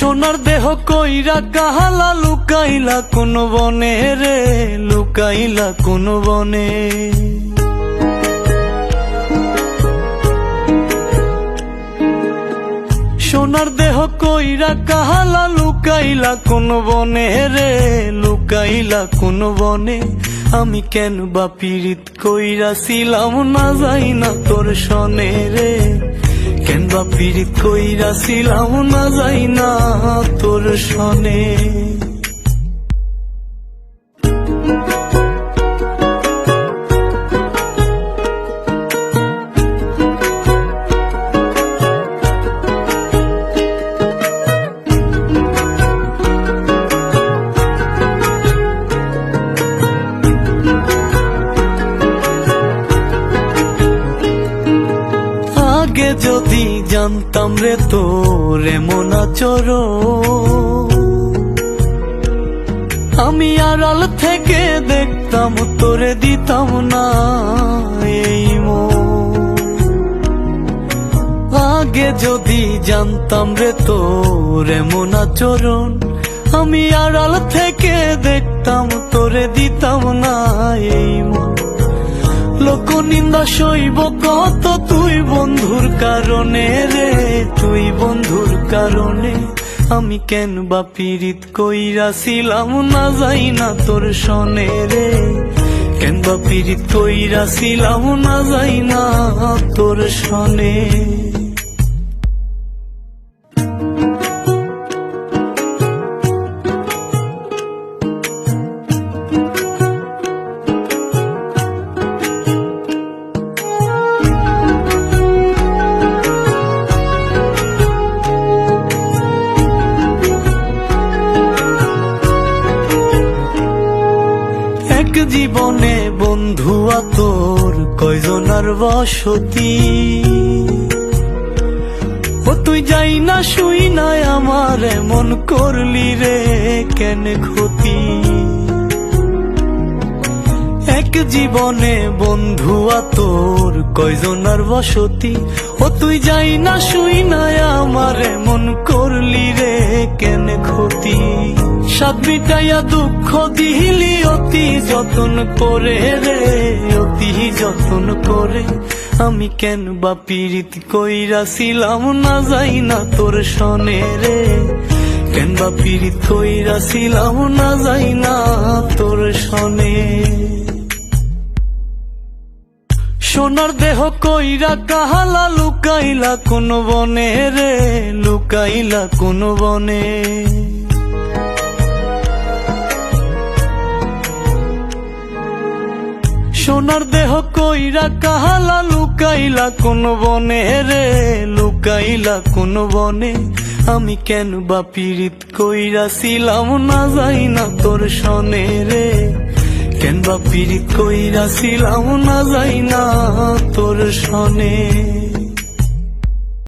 সোনার দেহ কইরা কাহালা লুকাইলা কোন বনে রে, লুকাইলা কোন বনে। সোনার দেহ কইরা কাহালা লুকাইলা কোন বনে রে, লুকাইলা কোন বনে। আমি কেন বা পীড়িত কইরাছিলাম না যাই না তোর সনে রে, কেন বা পীড়িত কইরাছিলাম না যাই না তোর সনে। আগে যদি জানতাম রে তোর এমন আচরণ, আমি আড়াল থেকে দেখতাম তোরে দিতাম না এই মন। আগে যদি জানতাম রে তোর এমন আচরণ, আমি আড়াল থেকে দেখতাম তোরে দিতাম না এই মন। লোক নিন্দা সইব কত তুই বন্ধুর কারণে রে, তুই বন্ধুর কারণে। আমি কেন বা পীড়িত কইরাছিলাম না যাই না তোর সনে রে, কেন বা পীড়িত কইরাছিলাম না যাই না তোর সনে। এক জীবনে বন্ধুয়া তোর কয়জনার বসতি, ও তুই যাই না শুই নাই আমার এমন করলি রে কেন ক্ষতি। এক জীবনে বন্ধুয়া তোর কয়জনার বসতি, ও তুই যাই না শুই নাই আমার এমন করলি রে কেন ক্ষতি। সাত মিটাইয়া দুঃখ দিলি অতি যতন করে রে, অতি যতন করে। আমি কেন বা পীড়িত কইরাছিলাম না যাই না তোর সনে রে, কেন বা পীড়িত কইরাছিলাম না যাই না তোর সনে। সোনার দেহ কইরা কাহালা লুকাইলা কোন বনে রে, লুকাইলা কোন বনে। সোনার দেহ কইরা কাহালা লুকাইলা কোন বনে রে, লুকাইলা কোন বনে। আমি কেন বা পীড়িত কইরাছিলাম না যাই না তোর সনে রে, কেন বা পীড়িত কইরাছিলাম না যাই না তোর সনে।